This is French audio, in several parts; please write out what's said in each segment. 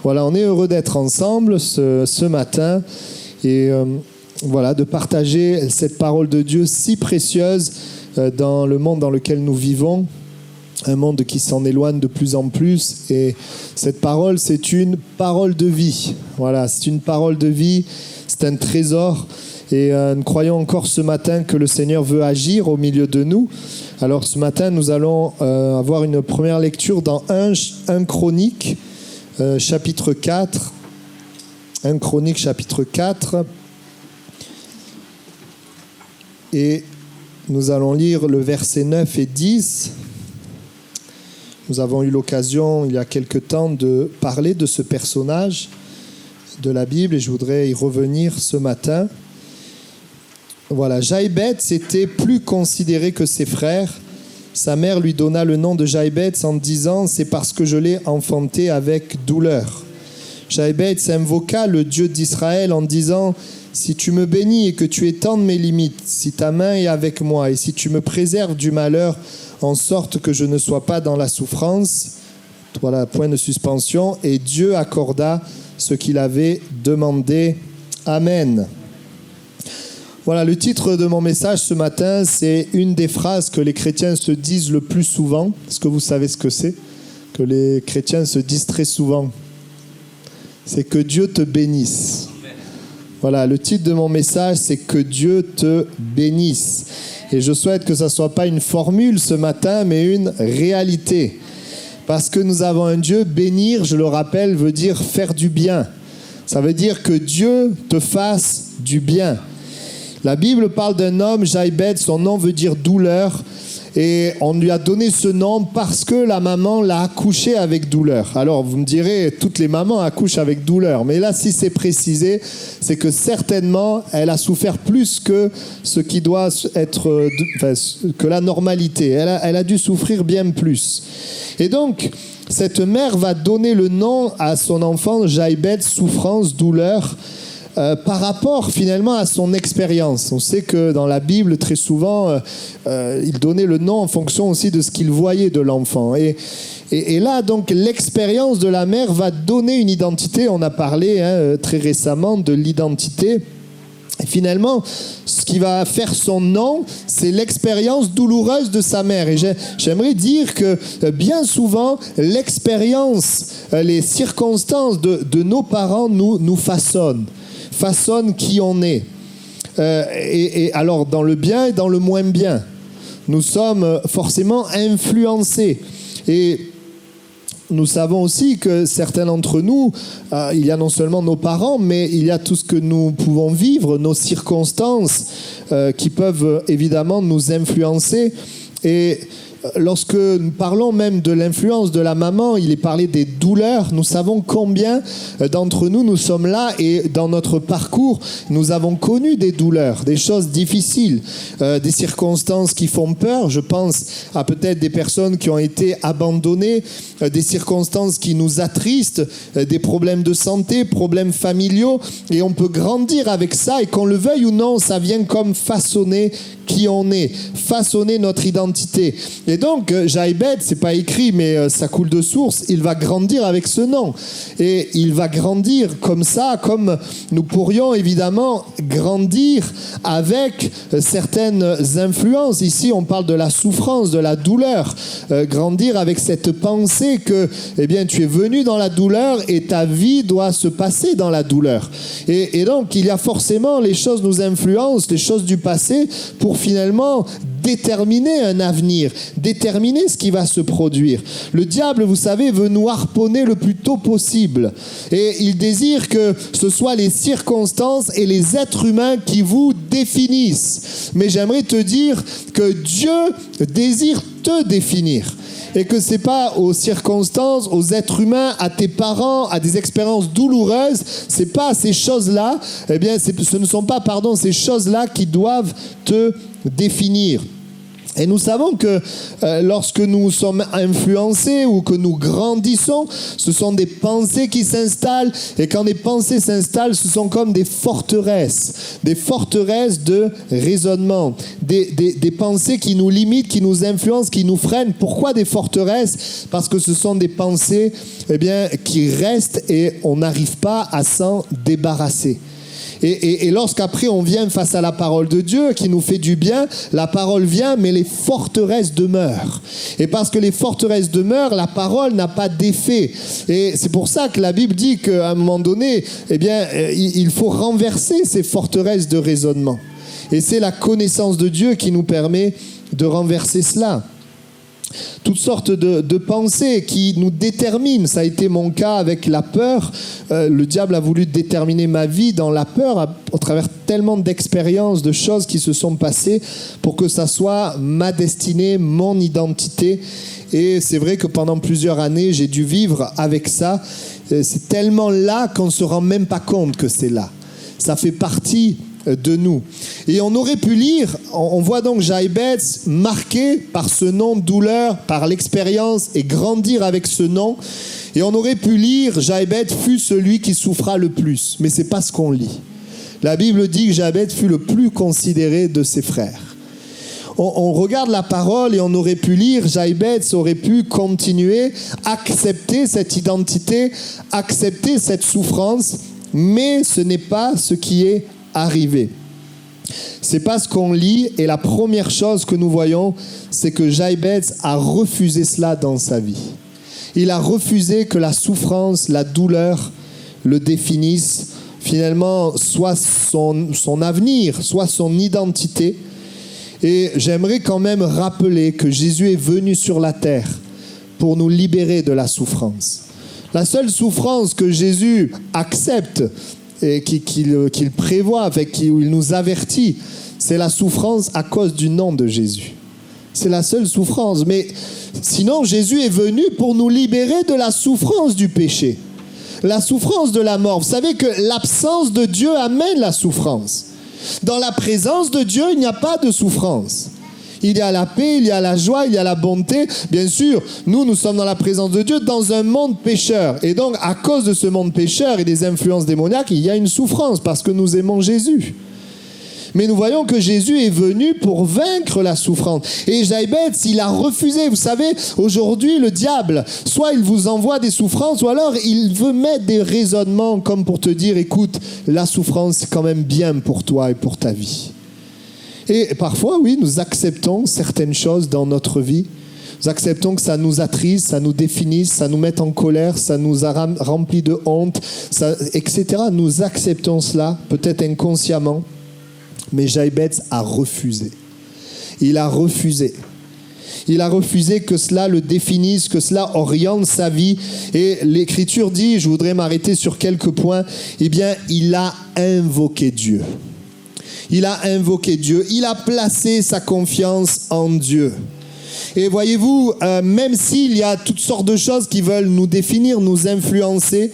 Voilà, on est heureux d'être ensemble ce matin et voilà, de partager cette parole de Dieu si précieuse dans le monde dans lequel nous vivons, un monde qui s'en éloigne de plus en plus. Et cette parole, c'est une parole de vie. Voilà, c'est une parole de vie, c'est un trésor. Et nous croyons encore ce matin que le Seigneur veut agir au milieu de nous. Alors ce matin, nous allons avoir une première lecture dans 1 Chronique, chapitre 4. 1 Chronique, chapitre 4. Et nous allons lire le verset 9 et 10. Nous avons eu l'occasion, il y a quelque temps, de parler de ce personnage de la Bible et je voudrais y revenir ce matin. Voilà, Jaïbeth était plus considéré que ses frères. Sa mère lui donna le nom de Jaïbeth en disant « C'est parce que je l'ai enfanté avec douleur ». Jaïbeth invoqua le Dieu d'Israël en disant « Si tu me bénis et que tu étendes mes limites, si ta main est avec moi et si tu me préserves du malheur en sorte que je ne sois pas dans la souffrance », voilà, point de suspension, et Dieu accorda ce qu'il avait demandé. Amen. Voilà, le titre de mon message ce matin, c'est une des phrases que les chrétiens se disent le plus souvent. Est-ce que vous savez ce que c'est? Que les chrétiens se disent très souvent. C'est que Dieu te bénisse. Voilà, le titre de mon message, c'est que Dieu te bénisse. Et je souhaite que ça ne soit pas une formule ce matin, mais une réalité. Parce que nous avons un Dieu, bénir, je le rappelle, veut dire faire du bien. Ça veut dire que Dieu te fasse du bien. La Bible parle d'un homme, Jaïbeth, son nom veut dire douleur, et on lui a donné ce nom parce que la maman l'a accouché avec douleur. Alors vous me direz, toutes les mamans accouchent avec douleur, mais là si c'est précisé, c'est que certainement elle a souffert plus que ce qui doit être, que la normalité. Elle a dû souffrir bien plus. Et donc, cette mère va donner le nom à son enfant, Jaïbeth, souffrance, douleur, par rapport finalement à son expérience. On sait que dans la Bible, très souvent, il donnait le nom en fonction aussi de ce qu'il voyait de l'enfant. Et là, donc, l'expérience de la mère va donner une identité. On a parlé très récemment de l'identité. Et finalement, ce qui va faire son nom, c'est l'expérience douloureuse de sa mère. Et j'aimerais dire que bien souvent, l'expérience, les circonstances de nos parents nous façonnent qui on est. Et alors, dans le bien et dans le moins bien, nous sommes forcément influencés. Et nous savons aussi que certains d'entre nous, il y a non seulement nos parents, mais il y a tout ce que nous pouvons vivre, nos circonstances qui peuvent évidemment nous influencer. Et lorsque nous parlons même de l'influence de la maman, il est parlé des douleurs. Nous savons combien d'entre nous sommes là et dans notre parcours, nous avons connu des douleurs, des choses difficiles, des circonstances qui font peur. Je pense à peut-être des personnes qui ont été abandonnées, des circonstances qui nous attristent, des problèmes de santé, problèmes familiaux. Et on peut grandir avec ça et qu'on le veuille ou non, ça vient comme façonner qui on est, façonner notre identité. Et donc, Jaïbeth, c'est pas écrit, mais ça coule de source, il va grandir avec ce nom. Et il va grandir comme ça, comme nous pourrions évidemment grandir avec certaines influences. Ici, on parle de la souffrance, de la douleur. Grandir avec cette pensée que, eh bien, tu es venu dans la douleur et ta vie doit se passer dans la douleur. Et donc, il y a forcément, les choses nous influencent, les choses du passé, pour finalement déterminer un avenir, déterminer ce qui va se produire. Le diable, vous savez, veut nous harponner le plus tôt possible. Et il désire que ce soit les circonstances et les êtres humains qui vous définissent. Mais j'aimerais te dire que Dieu désire te définir. Et que c'est pas aux circonstances, aux êtres humains, à tes parents, à des expériences douloureuses, c'est pas ces choses-là, eh bien, ce ne sont pas, ces choses-là qui doivent te définir. Et nous savons que lorsque nous sommes influencés ou que nous grandissons, ce sont des pensées qui s'installent. Et quand des pensées s'installent, ce sont comme des forteresses de raisonnement, des pensées qui nous limitent, qui nous influencent, qui nous freinent. Pourquoi des forteresses? Parce que ce sont des pensées qui restent et on n'arrive pas à s'en débarrasser. Et lorsqu'après on vient face à la parole de Dieu qui nous fait du bien, la parole vient, mais les forteresses demeurent. Et parce que les forteresses demeurent, la parole n'a pas d'effet. Et c'est pour ça que la Bible dit qu'à un moment donné, il faut renverser ces forteresses de raisonnement. Et c'est la connaissance de Dieu qui nous permet de renverser cela. Toutes sortes de pensées qui nous déterminent. Ça a été mon cas avec la peur. Le diable a voulu déterminer ma vie dans la peur au travers tellement d'expériences, de choses qui se sont passées pour que ça soit ma destinée, mon identité. Et c'est vrai que pendant plusieurs années, j'ai dû vivre avec ça. C'est tellement là qu'on ne se rend même pas compte que c'est là. Ça fait partie de nous. Et on aurait pu lire, on voit donc Jaïbetz marqué par ce nom de douleur, par l'expérience et grandir avec ce nom. Et on aurait pu lire Jaïbetz fut celui qui souffra le plus. Mais c'est pas ce qu'on lit. La Bible dit que Jaïbetz fut le plus considéré de ses frères. On regarde la parole et on aurait pu lire, Jaïbetz aurait pu continuer, accepter cette identité, accepter cette souffrance, mais ce n'est pas ce qui est arrivé. C'est pas ce qu'on lit, et la première chose que nous voyons, c'est que Jaïbetz a refusé cela dans sa vie. Il a refusé que la souffrance, la douleur le définissent, finalement, soit son avenir, soit son identité. Et j'aimerais quand même rappeler que Jésus est venu sur la terre pour nous libérer de la souffrance. La seule souffrance que Jésus accepte et qu'il prévoit, où il nous avertit, c'est la souffrance à cause du nom de Jésus. C'est la seule souffrance. Mais sinon, Jésus est venu pour nous libérer de la souffrance du péché, la souffrance de la mort. Vous savez que l'absence de Dieu amène la souffrance. Dans la présence de Dieu, il n'y a pas de souffrance. Il y a la paix, il y a la joie, il y a la bonté. Bien sûr, nous sommes dans la présence de Dieu dans un monde pécheur. Et donc, à cause de ce monde pécheur et des influences démoniaques, il y a une souffrance parce que nous aimons Jésus. Mais nous voyons que Jésus est venu pour vaincre la souffrance. Et Jaïbetz, il a refusé. Vous savez, aujourd'hui, le diable, soit il vous envoie des souffrances, ou alors il veut mettre des raisonnements comme pour te dire, écoute, la souffrance, c'est quand même bien pour toi et pour ta vie. Et parfois, oui, nous acceptons certaines choses dans notre vie. Nous acceptons que ça nous attriste, ça nous définisse, ça nous mette en colère, ça nous a rempli de honte, etc. Nous acceptons cela, peut-être inconsciemment. Mais Jaïbetz a refusé. Il a refusé. Il a refusé que cela le définisse, que cela oriente sa vie. Et l'Écriture dit, je voudrais m'arrêter sur quelques points, il a invoqué Dieu. Il a invoqué Dieu. Il a placé sa confiance en Dieu. Et voyez-vous, même s'il y a toutes sortes de choses qui veulent nous définir, nous influencer,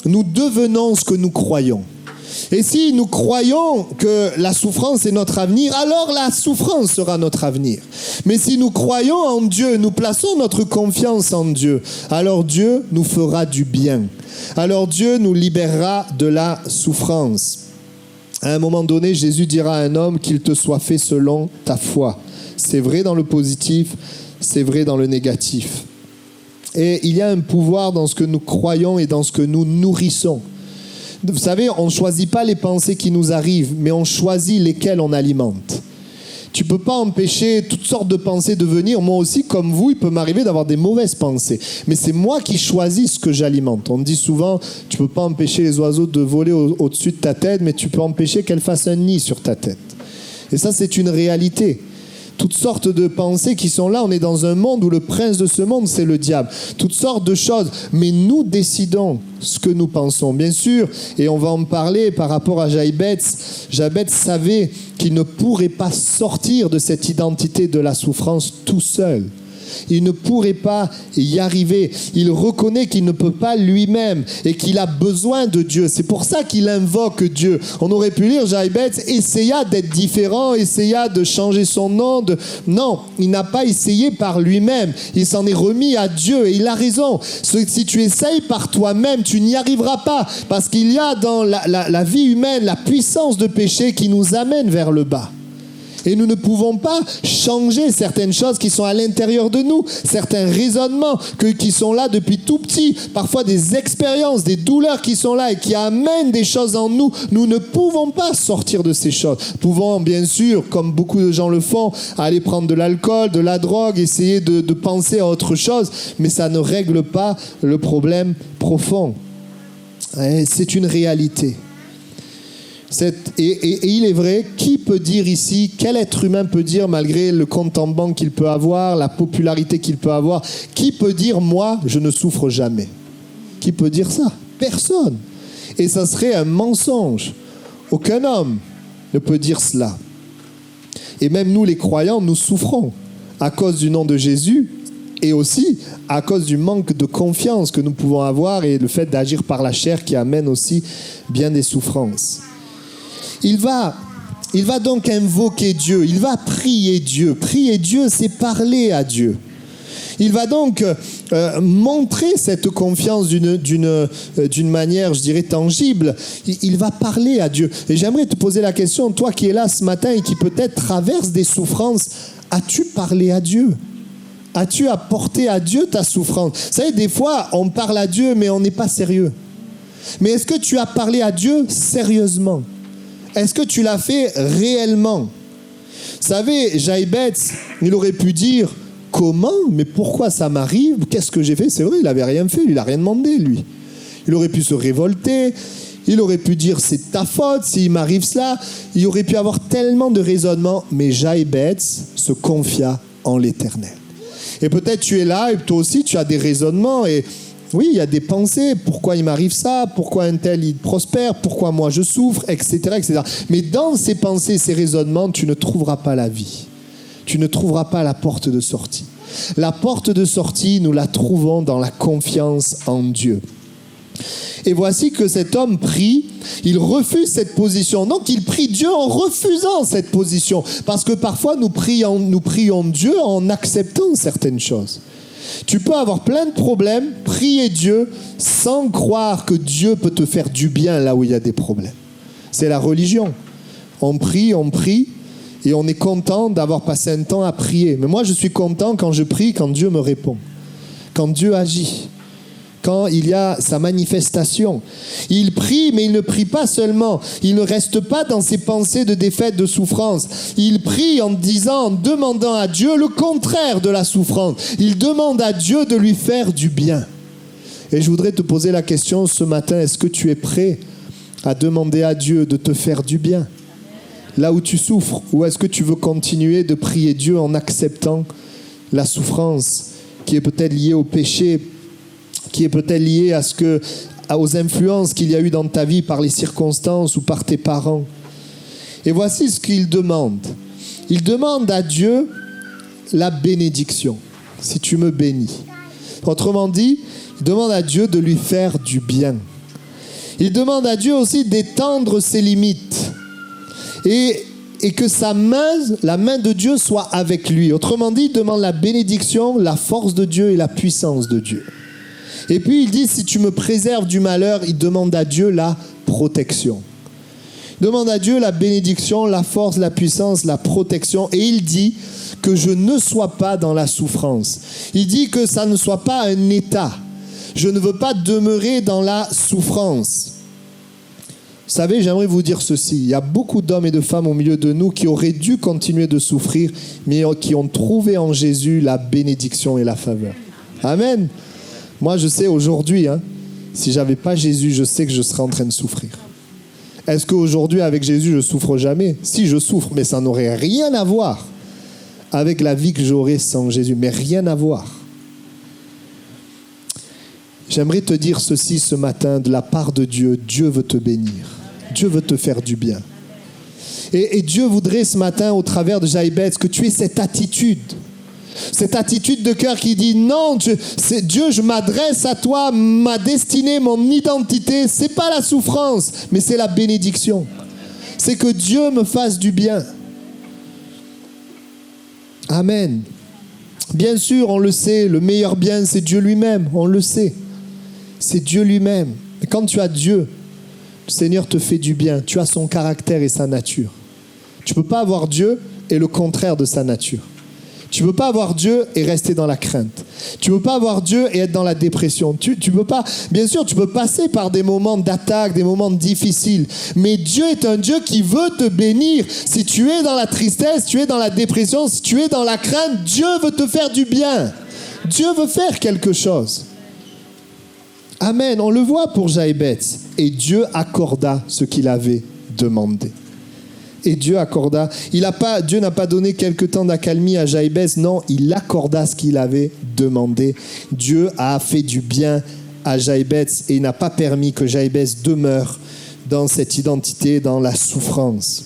nous devenons ce que nous croyons. Et si nous croyons que la souffrance est notre avenir, alors la souffrance sera notre avenir. Mais si nous croyons en Dieu, nous plaçons notre confiance en Dieu, alors Dieu nous fera du bien. Alors Dieu nous libérera de la souffrance. À un moment donné, Jésus dira à un homme qu'il te soit fait selon ta foi. C'est vrai dans le positif, c'est vrai dans le négatif. Et il y a un pouvoir dans ce que nous croyons et dans ce que nous nourrissons. Vous savez, on ne choisit pas les pensées qui nous arrivent, mais on choisit lesquelles on alimente. Tu ne peux pas empêcher toutes sortes de pensées de venir. Moi aussi, comme vous, il peut m'arriver d'avoir des mauvaises pensées. Mais c'est moi qui choisis ce que j'alimente. On dit souvent, tu ne peux pas empêcher les oiseaux de voler au-dessus de ta tête, mais tu peux empêcher qu'elles fassent un nid sur ta tête. Et ça, c'est une réalité. Toutes sortes de pensées qui sont là. On est dans un monde où le prince de ce monde, c'est le diable. Toutes sortes de choses. Mais nous décidons ce que nous pensons. Bien sûr, et on va en parler par rapport à Jaïbetz. Jaïbetz savait qu'il ne pourrait pas sortir de cette identité de la souffrance tout seul. Il ne pourrait pas y arriver. Il reconnaît qu'il ne peut pas lui-même et qu'il a besoin de Dieu. C'est pour ça qu'il invoque Dieu. On aurait pu lire, Jaïbetz essaya d'être différent, essaya de changer son nom. Non, il n'a pas essayé par lui-même. Il s'en est remis à Dieu et il a raison. Si tu essayes par toi-même, tu n'y arriveras pas parce qu'il y a dans la vie humaine la puissance de péché qui nous amène vers le bas. Et nous ne pouvons pas changer certaines choses qui sont à l'intérieur de nous, certains raisonnements qui sont là depuis tout petit, parfois des expériences, des douleurs qui sont là et qui amènent des choses en nous. Nous ne pouvons pas sortir de ces choses. Nous pouvons bien sûr, comme beaucoup de gens le font, aller prendre de l'alcool, de la drogue, essayer de penser à autre chose, mais ça ne règle pas le problème profond. Et c'est une réalité. Et il est vrai, qui peut dire ici, quel être humain peut dire, malgré le compte en banque qu'il peut avoir, la popularité qu'il peut avoir, qui peut dire, moi, je ne souffre jamais? Qui peut dire ça? Personne. Et ça serait un mensonge. Aucun homme ne peut dire cela. Et même nous, les croyants, nous souffrons à cause du nom de Jésus et aussi à cause du manque de confiance que nous pouvons avoir et le fait d'agir par la chair qui amène aussi bien des souffrances. Il va donc invoquer Dieu, il va prier Dieu. Prier Dieu, c'est parler à Dieu. Il va donc montrer cette confiance d'une manière, je dirais, tangible. Il va parler à Dieu. Et j'aimerais te poser la question, toi qui es là ce matin et qui peut-être traverse des souffrances, as-tu parlé à Dieu? As-tu apporté à Dieu ta souffrance? Vous savez, des fois, on parle à Dieu, mais on n'est pas sérieux. Mais est-ce que tu as parlé à Dieu sérieusement? Est-ce que tu l'as fait réellement? Vous savez, Jaïbetz, il aurait pu dire, comment? Mais pourquoi ça m'arrive? Qu'est-ce que j'ai fait? C'est vrai, il n'avait rien fait, il n'a rien demandé, lui. Il aurait pu se révolter, il aurait pu dire, c'est ta faute s'il m'arrive cela. Il aurait pu avoir tellement de raisonnements, mais Jaïbetz se confia en l'Éternel. Et peut-être tu es là, et toi aussi, tu as des raisonnements, et oui, il y a des pensées, pourquoi il m'arrive ça, pourquoi un tel il prospère, pourquoi moi je souffre, etc., etc. Mais dans ces pensées, ces raisonnements, tu ne trouveras pas la vie. Tu ne trouveras pas la porte de sortie. La porte de sortie, nous la trouvons dans la confiance en Dieu. Et voici que cet homme prie, il refuse cette position. Donc il prie Dieu en refusant cette position. Parce que parfois nous prions Dieu en acceptant certaines choses. Tu peux avoir plein de problèmes, prier Dieu sans croire que Dieu peut te faire du bien là où il y a des problèmes. C'est la religion. On prie et on est content d'avoir passé un temps à prier. Mais moi je suis content quand je prie, quand Dieu me répond. Quand Dieu agit. Quand il y a sa manifestation. Il prie, mais il ne prie pas seulement. Il ne reste pas dans ses pensées de défaite, de souffrance. Il prie en demandant à Dieu le contraire de la souffrance. Il demande à Dieu de lui faire du bien. Et je voudrais te poser la question ce matin, est-ce que tu es prêt à demander à Dieu de te faire du bien là où tu souffres? Ou est-ce que tu veux continuer de prier Dieu en acceptant la souffrance qui est peut-être liée au péché, qui est peut-être lié aux influences qu'il y a eu dans ta vie par les circonstances ou par tes parents. Et voici ce qu'il demande. Il demande à Dieu la bénédiction, si tu me bénis. Autrement dit, il demande à Dieu de lui faire du bien. Il demande à Dieu aussi d'étendre ses limites et que la main de Dieu soit avec lui. Autrement dit, il demande la bénédiction, la force de Dieu et la puissance de Dieu. Et puis il dit, si tu me préserves du malheur, il demande à Dieu la protection. Il demande à Dieu la bénédiction, la force, la puissance, la protection. Et il dit que je ne sois pas dans la souffrance. Il dit que ça ne soit pas un état. Je ne veux pas demeurer dans la souffrance. Vous savez, j'aimerais vous dire ceci. Il y a beaucoup d'hommes et de femmes au milieu de nous qui auraient dû continuer de souffrir, mais qui ont trouvé en Jésus la bénédiction et la faveur. Amen. Moi, je sais aujourd'hui, si je n'avais pas Jésus, je sais que je serais en train de souffrir. Est-ce qu'aujourd'hui, avec Jésus, je ne souffre jamais? Si, je souffre, mais ça n'aurait rien à voir avec la vie que j'aurais sans Jésus, mais rien à voir. J'aimerais te dire ceci ce matin, de la part de Dieu. Dieu veut te bénir. Dieu veut te faire du bien. Et Dieu voudrait ce matin, au travers de Jaïbetz, que tu aies cette attitude. Cette attitude de cœur qui dit non, c'est Dieu, je m'adresse à toi, ma destinée, mon identité, c'est pas la souffrance, mais c'est la bénédiction. C'est que Dieu me fasse du bien. Amen. Bien sûr, on le sait, le meilleur bien, c'est Dieu lui-même, on le sait. C'est Dieu lui-même. Et quand tu as Dieu, le Seigneur te fait du bien. Tu as son caractère et sa nature. Tu ne peux pas avoir Dieu et le contraire de sa nature. Tu ne peux pas avoir Dieu et rester dans la crainte. Tu ne peux pas avoir Dieu et être dans la dépression. Tu peux pas. Bien sûr, tu peux passer par des moments d'attaque, des moments difficiles. Mais Dieu est un Dieu qui veut te bénir. Si tu es dans la tristesse, tu es dans la dépression, si tu es dans la crainte, Dieu veut te faire du bien. Dieu veut faire quelque chose. Amen. On le voit pour Jaïbès. Et Dieu accorda ce qu'il avait demandé. Et Dieu accorda. Dieu n'a pas donné quelque temps d'accalmie à Jaïbès. Non, il accorda ce qu'il avait demandé. Dieu a fait du bien à Jaïbès et il n'a pas permis que Jaïbès demeure dans cette identité, dans la souffrance.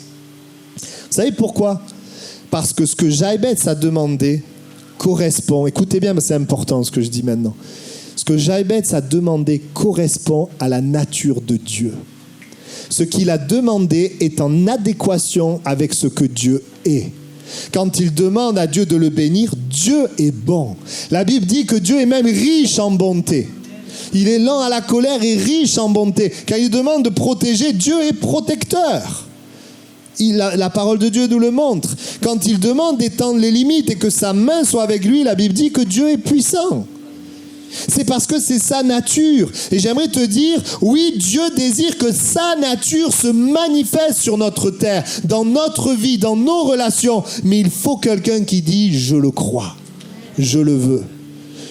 Vous savez pourquoi ? Parce que ce que Jaïbès a demandé correspond. Écoutez bien, mais c'est important ce que je dis maintenant. Ce que Jaïbès a demandé correspond à la nature de Dieu. Ce qu'il a demandé est en adéquation avec ce que Dieu est. Quand il demande à Dieu de le bénir, Dieu est bon. La Bible dit que Dieu est même riche en bonté. Il est lent à la colère et riche en bonté. Quand il demande de protéger, Dieu est protecteur. La parole de Dieu nous le montre. Quand il demande d'étendre les limites et que sa main soit avec lui, la Bible dit que Dieu est puissant. C'est parce que c'est sa nature. Et j'aimerais te dire, oui, Dieu désire que sa nature se manifeste sur notre terre, dans notre vie, dans nos relations. Mais il faut quelqu'un qui dit, je le crois, je le veux.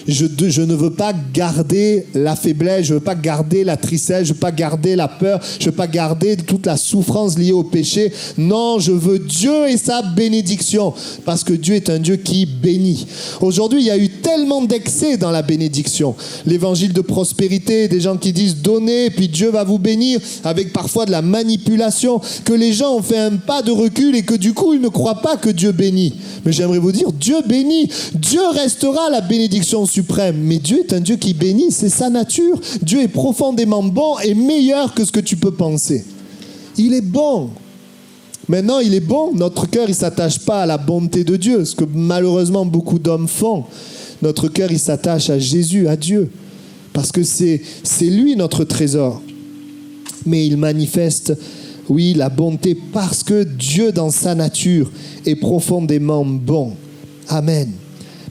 Je ne veux pas garder la faiblesse, je ne veux pas garder la tristesse, je ne veux pas garder la peur, je ne veux pas garder toute la souffrance liée au péché. Non, je veux Dieu et sa bénédiction, parce que Dieu est un Dieu qui bénit. Aujourd'hui, il y a eu tellement d'excès dans la bénédiction. L'évangile de prospérité, des gens qui disent donnez, puis Dieu va vous bénir, avec parfois de la manipulation, que les gens ont fait un pas de recul et que du coup, ils ne croient pas que Dieu bénit. Mais j'aimerais vous dire, Dieu bénit. Dieu restera la bénédiction suprême. Mais Dieu est un Dieu qui bénit, c'est sa nature. Dieu est profondément bon et meilleur que ce que tu peux penser. Il est bon. Maintenant, il est bon. Notre cœur, il ne s'attache pas à la bonté de Dieu, ce que malheureusement beaucoup d'hommes font. Notre cœur, il s'attache à Jésus, à Dieu. Parce que c'est lui notre trésor. Mais il manifeste, oui, la bonté parce que Dieu, dans sa nature, est profondément bon. Amen.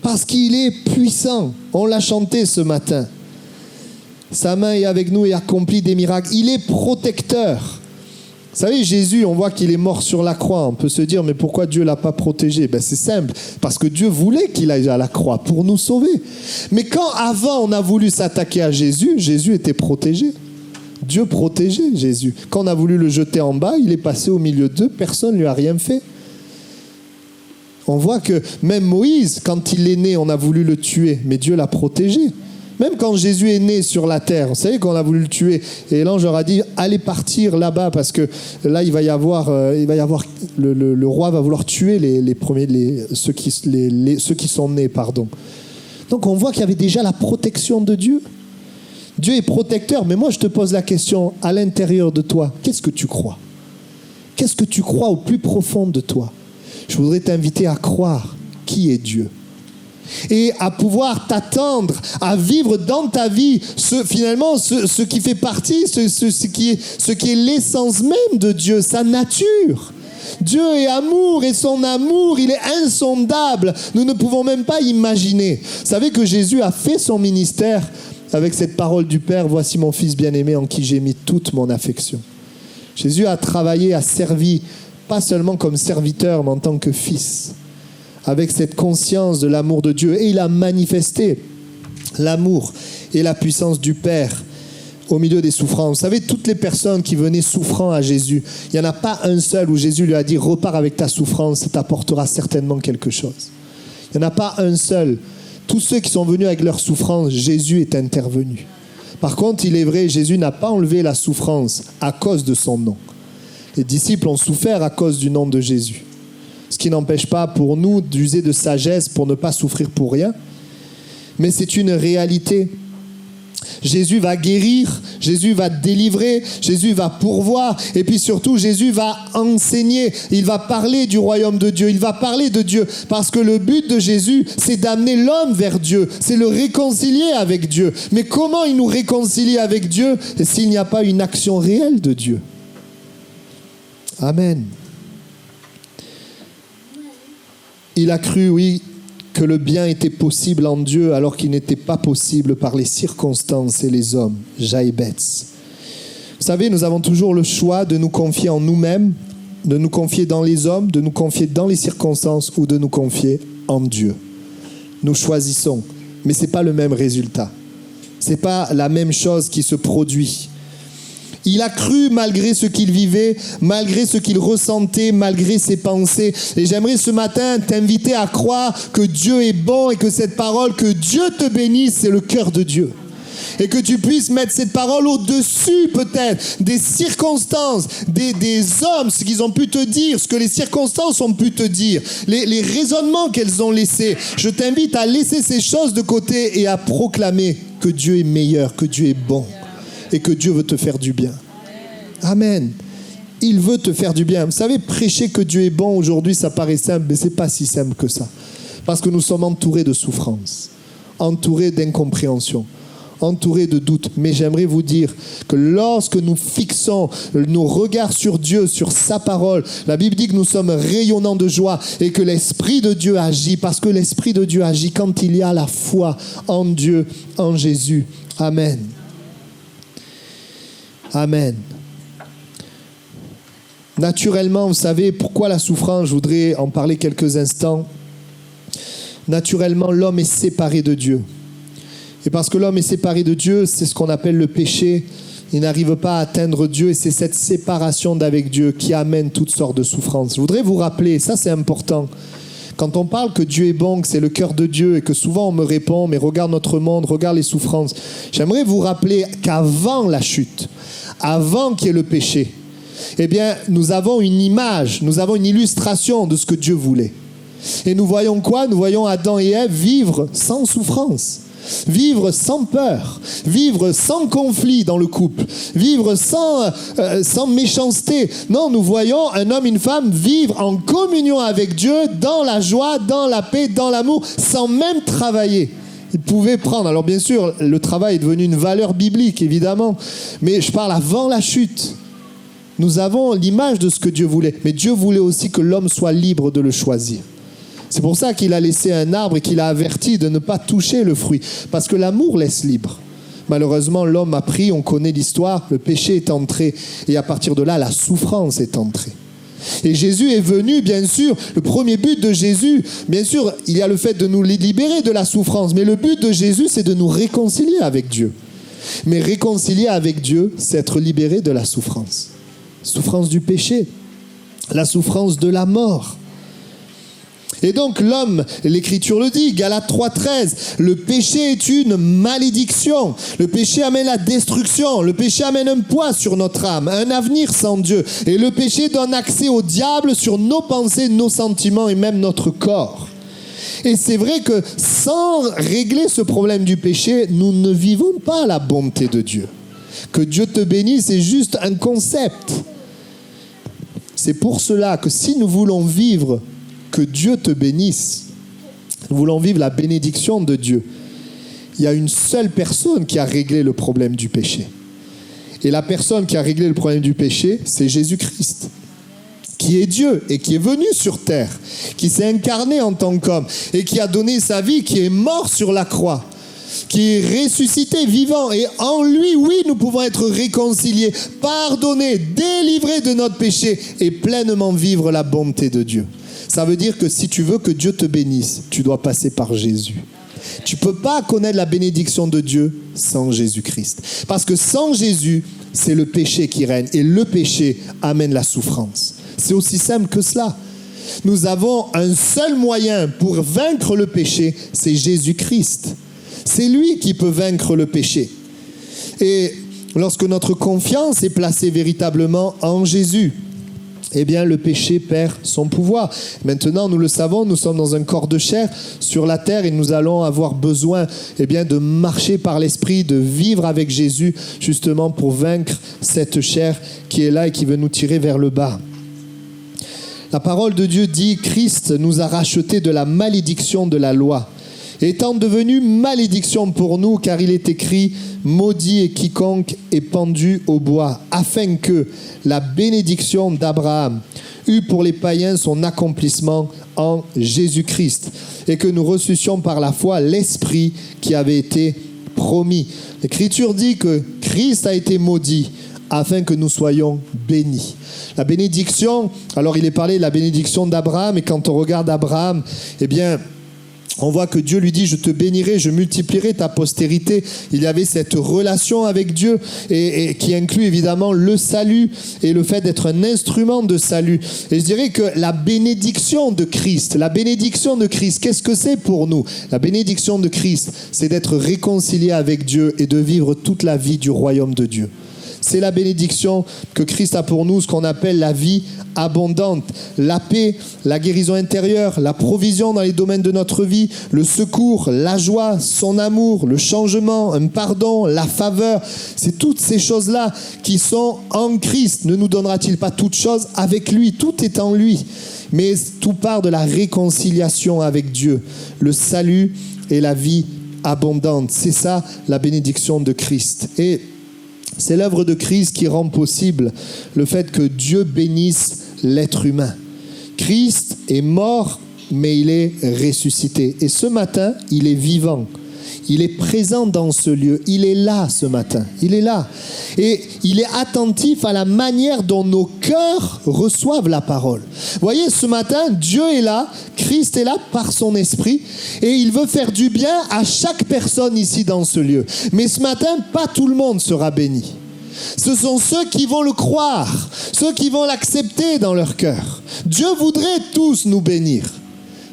Parce qu'il est puissant. On l'a chanté ce matin. Sa main est avec nous et accomplit des miracles. Il est protecteur. Vous savez, Jésus, on voit qu'il est mort sur la croix. On peut se dire, mais pourquoi Dieu ne l'a pas protégé ? C'est simple. Parce que Dieu voulait qu'il aille à la croix pour nous sauver. Mais quand avant on a voulu s'attaquer à Jésus, Jésus était protégé. Dieu protégeait Jésus. Quand on a voulu le jeter en bas, il est passé au milieu d'eux. Personne ne lui a rien fait. On voit que même Moïse, quand il est né, on a voulu le tuer, mais Dieu l'a protégé. Même quand Jésus est né sur la terre, vous savez qu'on a voulu le tuer, et l'ange leur a dit allez partir là-bas parce que là il va y avoir le roi va vouloir tuer ceux qui sont nés, pardon. Donc on voit qu'il y avait déjà la protection de Dieu. Dieu est protecteur, mais moi je te pose la question, à l'intérieur de toi, qu'est-ce que tu crois ? Qu'est-ce que tu crois au plus profond de toi ? Je voudrais t'inviter à croire qui est Dieu et à pouvoir t'attendre à vivre dans ta vie ce qui fait partie, ce qui est l'essence même de Dieu, sa nature. Dieu est amour et son amour, il est insondable. Nous ne pouvons même pas imaginer. Vous savez que Jésus a fait son ministère avec cette parole du Père, voici mon Fils bien-aimé en qui j'ai mis toute mon affection. Jésus a travaillé, a servi, pas seulement comme serviteur, mais en tant que fils, avec cette conscience de l'amour de Dieu. Et il a manifesté l'amour et la puissance du Père au milieu des souffrances. Vous savez, toutes les personnes qui venaient souffrant à Jésus, il n'y en a pas un seul où Jésus lui a dit « Repars avec ta souffrance, ça t'apportera certainement quelque chose. » Il n'y en a pas un seul. Tous ceux qui sont venus avec leur souffrance, Jésus est intervenu. Par contre, il est vrai, Jésus n'a pas enlevé la souffrance à cause de son nom. Les disciples ont souffert à cause du nom de Jésus. Ce qui n'empêche pas pour nous d'user de sagesse pour ne pas souffrir pour rien. Mais c'est une réalité. Jésus va guérir, Jésus va délivrer, Jésus va pourvoir, et puis surtout Jésus va enseigner, il va parler du royaume de Dieu, il va parler de Dieu, parce que le but de Jésus, c'est d'amener l'homme vers Dieu, c'est le réconcilier avec Dieu. Mais comment il nous réconcilie avec Dieu s'il n'y a pas une action réelle de Dieu? Amen. Il a cru, oui, que le bien était possible en Dieu alors qu'il n'était pas possible par les circonstances et les hommes. Jaïbetz. Vous savez, nous avons toujours le choix de nous confier en nous-mêmes, de nous confier dans les hommes, de nous confier dans les circonstances ou de nous confier en Dieu. Nous choisissons, mais ce n'est pas le même résultat. Ce n'est pas la même chose qui se produit. Il a cru malgré ce qu'il vivait, malgré ce qu'il ressentait, malgré ses pensées. Et j'aimerais ce matin t'inviter à croire que Dieu est bon et que cette parole, que Dieu te bénisse, c'est le cœur de Dieu. Et que tu puisses mettre cette parole au-dessus peut-être des circonstances, des hommes, ce qu'ils ont pu te dire, ce que les circonstances ont pu te dire, les raisonnements qu'elles ont laissés. Je t'invite à laisser ces choses de côté et à proclamer que Dieu est meilleur, que Dieu est bon. Et que Dieu veut te faire du bien. Amen. Il veut te faire du bien. Vous savez, prêcher que Dieu est bon aujourd'hui, ça paraît simple, mais ce n'est pas si simple que ça. Parce que nous sommes entourés de souffrances, entourés d'incompréhension, entourés de doutes. Mais j'aimerais vous dire que lorsque nous fixons nos regards sur Dieu, sur sa parole, la Bible dit que nous sommes rayonnants de joie et que l'Esprit de Dieu agit. Parce que l'Esprit de Dieu agit quand il y a la foi en Dieu, en Jésus. Amen. Amen. Naturellement, vous savez pourquoi la souffrance, je voudrais en parler quelques instants. Naturellement, l'homme est séparé de Dieu. Et parce que l'homme est séparé de Dieu, c'est ce qu'on appelle le péché. Il n'arrive pas à atteindre Dieu et c'est cette séparation d'avec Dieu qui amène toutes sortes de souffrances. Je voudrais vous rappeler, ça c'est important. Quand on parle que Dieu est bon, que c'est le cœur de Dieu et que souvent on me répond, mais regarde notre monde, regarde les souffrances. J'aimerais vous rappeler qu'avant la chute, avant qu'il y ait le péché, eh bien, nous avons une image, nous avons une illustration de ce que Dieu voulait. Et nous voyons quoi? Nous voyons Adam et Ève vivre sans souffrance, vivre sans peur, vivre sans conflit dans le couple, vivre sans méchanceté. Non, nous voyons un homme et une femme vivre en communion avec Dieu, dans la joie, dans la paix, dans l'amour, sans même travailler. Ils pouvaient prendre, alors bien sûr, le travail est devenu une valeur biblique, évidemment, mais je parle avant la chute. Nous avons l'image de ce que Dieu voulait, mais Dieu voulait aussi que l'homme soit libre de le choisir. C'est pour ça qu'il a laissé un arbre et qu'il a averti de ne pas toucher le fruit, parce que l'amour laisse libre. Malheureusement, l'homme a pris, on connaît l'histoire, le péché est entré, et à partir de là, la souffrance est entrée. Et Jésus est venu, bien sûr, le premier but de Jésus, bien sûr, il y a le fait de nous libérer de la souffrance, mais le but de Jésus, c'est de nous réconcilier avec Dieu. Mais réconcilier avec Dieu, c'est être libéré de la souffrance. Souffrance du péché, la souffrance de la mort. Et donc l'homme, l'Écriture le dit, Galates 3,13, le péché est une malédiction. Le péché amène la destruction. Le péché amène un poids sur notre âme, un avenir sans Dieu. Et le péché donne accès au diable sur nos pensées, nos sentiments et même notre corps. Et c'est vrai que sans régler ce problème du péché, nous ne vivons pas la bonté de Dieu. Que Dieu te bénisse, c'est juste un concept. C'est pour cela que si nous voulons vivre que Dieu te bénisse, nous voulons vivre la bénédiction de Dieu, il y a une seule personne qui a réglé le problème du péché. Et la personne qui a réglé le problème du péché, c'est Jésus-Christ, qui est Dieu et qui est venu sur terre, qui s'est incarné en tant qu'homme et qui a donné sa vie, qui est mort sur la croix, qui est ressuscité, vivant. Et en lui, oui, nous pouvons être réconciliés, pardonnés, délivrés de notre péché et pleinement vivre la bonté de Dieu. Ça veut dire que si tu veux que Dieu te bénisse, tu dois passer par Jésus. Tu ne peux pas connaître la bénédiction de Dieu sans Jésus-Christ. Parce que sans Jésus, c'est le péché qui règne. Et le péché amène la souffrance. C'est aussi simple que cela. Nous avons un seul moyen pour vaincre le péché, c'est Jésus-Christ. C'est lui qui peut vaincre le péché. Et lorsque notre confiance est placée véritablement en Jésus, eh bien, le péché perd son pouvoir. Maintenant, nous le savons, nous sommes dans un corps de chair sur la terre et nous allons avoir besoin, eh bien, de marcher par l'Esprit, de vivre avec Jésus, justement pour vaincre cette chair qui est là et qui veut nous tirer vers le bas. La parole de Dieu dit « Christ nous a rachetés de la malédiction de la loi, étant devenu malédiction pour nous, car il est écrit « Maudit est quiconque est pendu au bois, afin que la bénédiction d'Abraham eût pour les païens son accomplissement en Jésus-Christ, et que nous reçussions par la foi l'Esprit qui avait été promis. » L'Écriture dit que Christ a été maudit, afin que nous soyons bénis. La bénédiction, alors il est parlé de la bénédiction d'Abraham, et quand on regarde Abraham, eh bien, on voit que Dieu lui dit « Je te bénirai, je multiplierai ta postérité ». Il y avait cette relation avec Dieu et qui inclut évidemment le salut et le fait d'être un instrument de salut. Et je dirais que la bénédiction de Christ, qu'est-ce que c'est pour nous? La bénédiction de Christ, c'est d'être réconcilié avec Dieu et de vivre toute la vie du royaume de Dieu. C'est la bénédiction que Christ a pour nous, ce qu'on appelle la vie abondante, la paix, la guérison intérieure, la provision dans les domaines de notre vie, le secours, la joie, son amour, le changement, un pardon, la faveur. C'est toutes ces choses-là qui sont en Christ. Ne nous donnera-t-il pas toutes choses avec lui? Tout est en lui. Mais tout part de la réconciliation avec Dieu, le salut et la vie abondante. C'est ça la bénédiction de Christ. Et c'est l'œuvre de Christ qui rend possible le fait que Dieu bénisse l'être humain. Christ est mort, mais il est ressuscité. Et ce matin, il est vivant. Il est présent dans ce lieu. Il est là ce matin. Il est là. Et il est attentif à la manière dont nos cœurs reçoivent la parole. Vous voyez, ce matin, Dieu est là. Christ est là par son esprit. Et il veut faire du bien à chaque personne ici dans ce lieu. Mais ce matin, pas tout le monde sera béni. Ce sont ceux qui vont le croire. Ceux qui vont l'accepter dans leur cœur. Dieu voudrait tous nous bénir.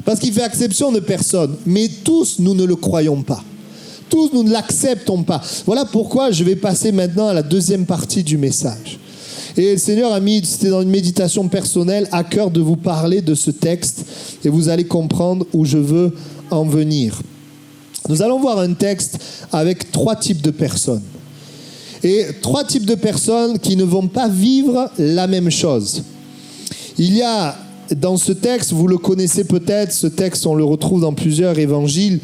Parce qu'il fait exception de personne. Mais tous, nous ne le croyons pas. Tous, nous ne l'acceptons pas. Voilà pourquoi je vais passer maintenant à la deuxième partie du message. Et le Seigneur a mis, c'était dans une méditation personnelle, à cœur de vous parler de ce texte. Et vous allez comprendre où je veux en venir. Nous allons voir un texte avec 3 types de personnes. Et 3 types de personnes qui ne vont pas vivre la même chose. Il y a dans ce texte, vous le connaissez peut-être, ce texte on le retrouve dans plusieurs évangiles,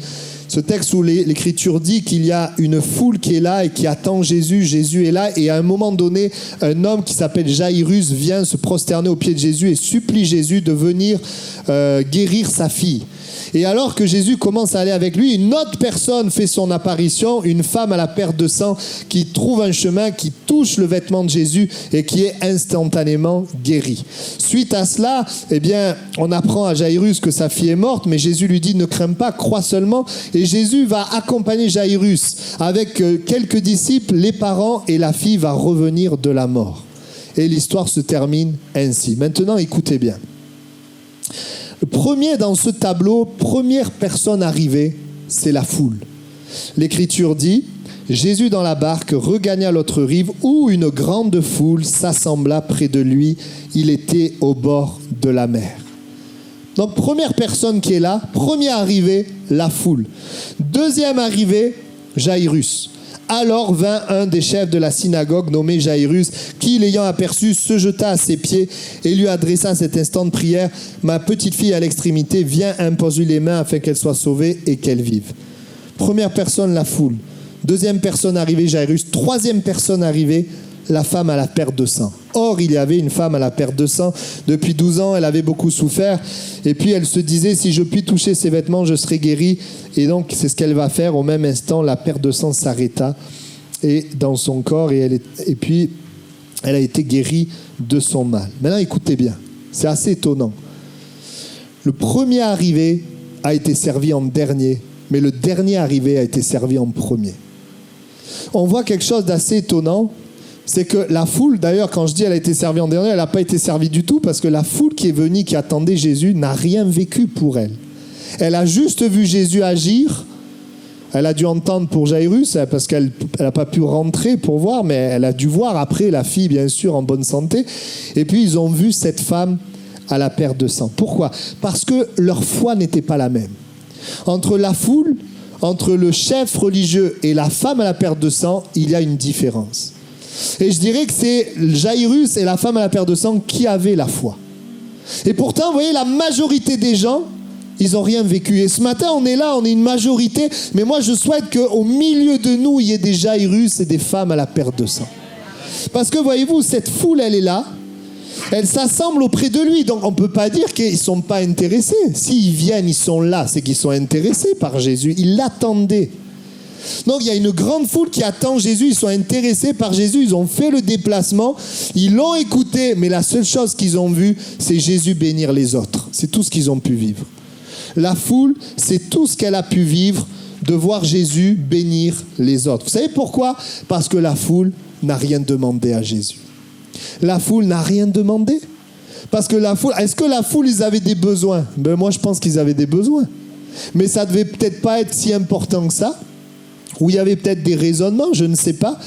ce texte où l'Écriture dit qu'il y a une foule qui est là et qui attend Jésus. Jésus est là et à un moment donné, un homme qui s'appelle Jairus vient se prosterner aux pieds de Jésus et supplie Jésus de venir guérir sa fille. Et alors que Jésus commence à aller avec lui, une autre personne fait son apparition, une femme à la perte de sang qui trouve un chemin, qui touche le vêtement de Jésus et qui est instantanément guérie. Suite à cela, eh bien, on apprend à Jairus que sa fille est morte, mais Jésus lui dit « Ne crains pas, crois seulement ». Et Jésus va accompagner Jairus avec quelques disciples, les parents, et la fille va revenir de la mort. Et l'histoire se termine ainsi. Maintenant, écoutez bien. Le premier dans ce tableau, première personne arrivée, c'est la foule. L'Écriture dit, Jésus dans la barque regagna l'autre rive où une grande foule s'assembla près de lui. Il était au bord de la mer. Donc première personne qui est là, première arrivée, la foule. Deuxième arrivée, Jairus. Alors vint un des chefs de la synagogue nommé Jairus, qui, l'ayant aperçu, se jeta à ses pieds et lui adressa cet instant de prière. Ma petite fille à l'extrémité, viens, impose-lui les mains afin qu'elle soit sauvée et qu'elle vive. Première personne, la foule. Deuxième personne arrivée, Jairus. Troisième personne arrivée, la femme à la perte de sang. Or, il y avait une femme à la perte de sang. Depuis 12 ans, elle avait beaucoup souffert. Et puis, elle se disait, si je puis toucher ses vêtements, je serai guérie. Et donc, c'est ce qu'elle va faire. Au même instant, la perte de sang s'arrêta et dans son corps. Et puis, elle a été guérie de son mal. Maintenant, écoutez bien. C'est assez étonnant. Le premier arrivé a été servi en dernier, mais le dernier arrivé a été servi en premier. On voit quelque chose d'assez étonnant. C'est que la foule, d'ailleurs, quand je dis elle a été servie en dernier, elle n'a pas été servie du tout parce que la foule qui est venue, qui attendait Jésus, n'a rien vécu pour elle. Elle a juste vu Jésus agir Elle a dû entendre pour Jairus, parce qu'elle n'a pas pu rentrer pour voir, mais elle a dû voir après la fille, bien sûr, en bonne santé. Et puis, ils ont vu cette femme à la perte de sang. Pourquoi ? Parce que leur foi n'était pas la même. Entre la foule, entre le chef religieux et la femme à la perte de sang, il y a une différence. Et je dirais que c'est Jairus et la femme à la perte de sang qui avaient la foi. Et pourtant, vous voyez, la majorité des gens, ils n'ont rien vécu. Et ce matin, on est là, on est une majorité. Mais moi, je souhaite qu'au milieu de nous, il y ait des Jairus et des femmes à la perte de sang. Parce que, voyez-vous, cette foule, elle est là. Elle s'assemble auprès de lui. Donc, on ne peut pas dire qu'ils ne sont pas intéressés. S'ils viennent, ils sont là. C'est qu'ils sont intéressés par Jésus. Ils l'attendaient. Donc, il y a une grande foule qui attend Jésus. Ils sont intéressés par Jésus. Ils ont fait le déplacement. Ils l'ont écouté. Mais la seule chose qu'ils ont vue, c'est Jésus bénir les autres. C'est tout ce qu'ils ont pu vivre. La foule, c'est tout ce qu'elle a pu vivre de voir Jésus bénir les autres. Vous savez pourquoi ? Parce que la foule n'a rien demandé à Jésus. La foule n'a rien demandé. Parce que la foule, est-ce que la foule, ils avaient des besoins ? Ben moi, je pense qu'ils avaient des besoins. Mais ça devait peut-être pas être si important que ça. Ou il y avait peut-être des raisonnements, je ne sais pas.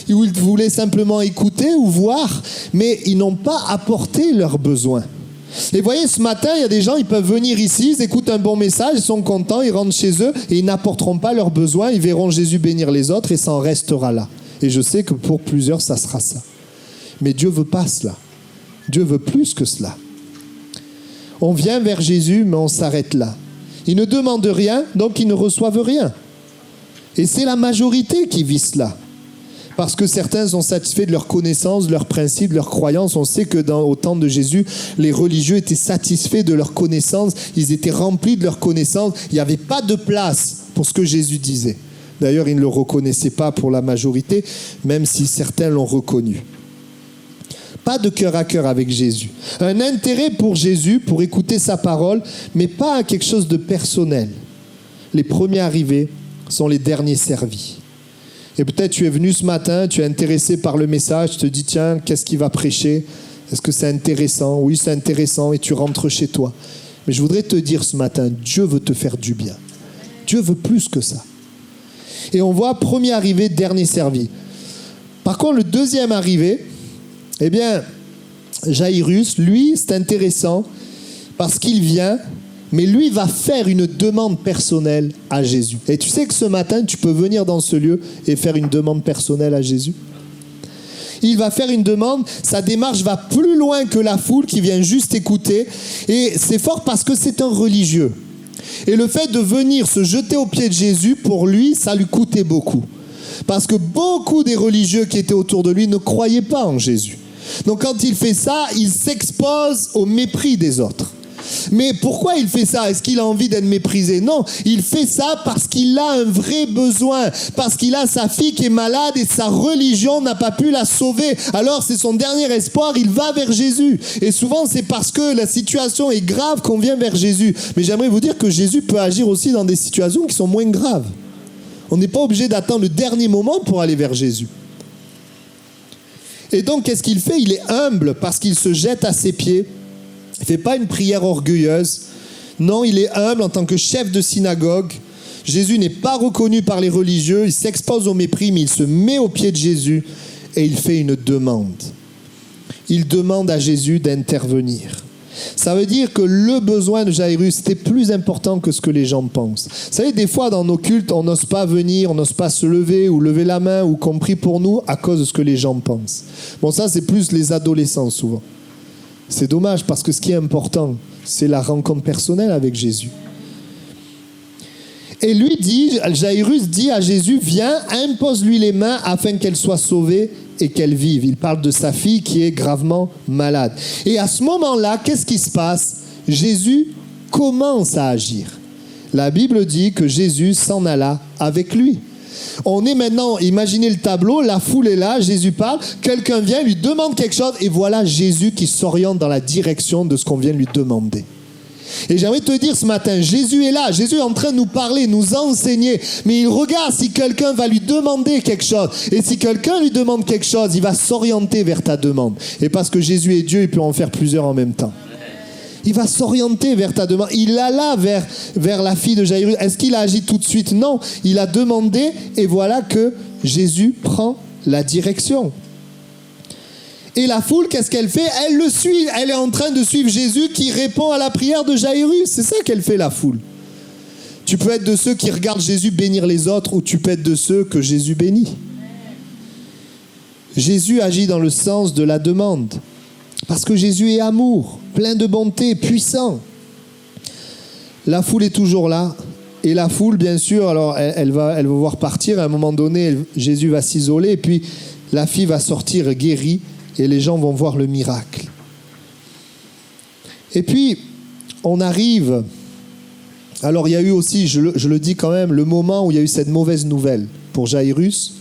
Où ils voulaient simplement écouter ou voir, mais ils n'ont pas apporté leurs besoins. Et vous voyez, ce matin, il y a des gens, ils peuvent venir ici, ils écoutent un bon message, ils sont contents, ils rentrent chez eux et ils n'apporteront pas leurs besoins, ils verront Jésus bénir les autres et ça en restera là. Et je sais que pour plusieurs, ça sera ça. Mais Dieu ne veut pas cela. Dieu veut plus que cela. On vient vers Jésus, mais on s'arrête là. Ils ne demandent rien, donc ils ne reçoivent rien. Et c'est la majorité qui vit cela. Parce que certains sont satisfaits de leurs connaissances, de leurs principes, de leurs croyances. On sait que au temps de Jésus, les religieux étaient satisfaits de leurs connaissances. Ils étaient remplis de leurs connaissances. Il n'y avait pas de place pour ce que Jésus disait. D'ailleurs, ils ne le reconnaissaient pas pour la majorité, même si certains l'ont reconnu. Pas de cœur à cœur avec Jésus. Un intérêt pour Jésus, pour écouter sa parole, mais pas quelque chose de personnel. Les premiers arrivés sont les derniers servis. Et peut-être tu es venu ce matin, tu es intéressé par le message, tu te dis tiens, qu'est-ce qu'il va prêcher ? Est-ce que c'est intéressant ? Oui, c'est intéressant et tu rentres chez toi. Mais je voudrais te dire ce matin, Dieu veut te faire du bien. Dieu veut plus que ça. Et on voit premier arrivé, dernier servi. Par contre, le deuxième arrivé, eh bien, Jairus, lui, c'est intéressant parce qu'il vient, mais lui va faire une demande personnelle à Jésus. Et tu sais que ce matin, tu peux venir dans ce lieu et faire une demande personnelle à Jésus. Il va faire une demande, sa démarche va plus loin que la foule qui vient juste écouter. Et c'est fort parce que c'est un religieux. Et le fait de venir se jeter aux pieds de Jésus, pour lui, ça lui coûtait beaucoup. Parce que beaucoup des religieux qui étaient autour de lui ne croyaient pas en Jésus. Donc quand il fait ça, il s'expose au mépris des autres. Mais pourquoi il fait ça ? Est-ce qu'il a envie d'être méprisé ? Non, il fait ça parce qu'il a un vrai besoin, parce qu'il a sa fille qui est malade et sa religion n'a pas pu la sauver. Alors c'est son dernier espoir, il va vers Jésus. Et souvent c'est parce que la situation est grave qu'on vient vers Jésus. Mais j'aimerais vous dire que Jésus peut agir aussi dans des situations qui sont moins graves. On n'est pas obligé d'attendre le dernier moment pour aller vers Jésus. Et donc qu'est-ce qu'il fait ? Il est humble parce qu'il se jette à ses pieds. Il ne fait pas une prière orgueilleuse. Non, il est humble en tant que chef de synagogue. Jésus n'est pas reconnu par les religieux. Il s'expose au mépris, mais il se met aux pieds de Jésus et il fait une demande. Il demande à Jésus d'intervenir. Ça veut dire que le besoin de Jairus était plus important que ce que les gens pensent. Vous savez, des fois dans nos cultes, on n'ose pas venir, on n'ose pas se lever ou lever la main ou qu'on prie pour nous à cause de ce que les gens pensent. Bon, ça c'est plus les adolescents souvent. C'est dommage parce que ce qui est important, c'est la rencontre personnelle avec Jésus. Et lui dit, Jairus dit à Jésus, viens, impose-lui les mains afin qu'elle soit sauvée et qu'elle vive. Il parle de sa fille qui est gravement malade. Et à ce moment-là, qu'est-ce qui se passe ? Jésus commence à agir. La Bible dit que Jésus s'en alla avec lui. On est maintenant, imaginez le tableau, la foule est là, Jésus parle, quelqu'un vient, lui demande quelque chose, et voilà Jésus qui s'oriente dans la direction de ce qu'on vient lui demander. Et j'aimerais te dire ce matin, Jésus est là, Jésus est en train de nous parler, nous enseigner, mais il regarde si quelqu'un va lui demander quelque chose. Et si quelqu'un lui demande quelque chose, il va s'orienter vers ta demande. Et parce que Jésus est Dieu, il peut en faire plusieurs en même temps. Il va s'orienter vers ta demande. Il alla vers la fille de Jaïrus. Est-ce qu'il a agi tout de suite? Non. Il a demandé et voilà que Jésus prend la direction. Et la foule, qu'est-ce qu'elle fait? Elle le suit. Elle est en train de suivre Jésus qui répond à la prière de Jaïrus. C'est ça qu'elle fait, la foule. Tu peux être de ceux qui regardent Jésus bénir les autres ou tu peux être de ceux que Jésus bénit. Jésus agit dans le sens de la demande. Parce que Jésus est amour, plein de bonté, puissant. La foule est toujours là. Et la foule, bien sûr, alors elle va voir partir. À un moment donné, Jésus va s'isoler et puis la fille va sortir guérie. Et les gens vont voir le miracle. Et puis, on arrive... Alors, il y a eu aussi, je le dis quand même, le moment où il y a eu cette mauvaise nouvelle pour Jaïrus.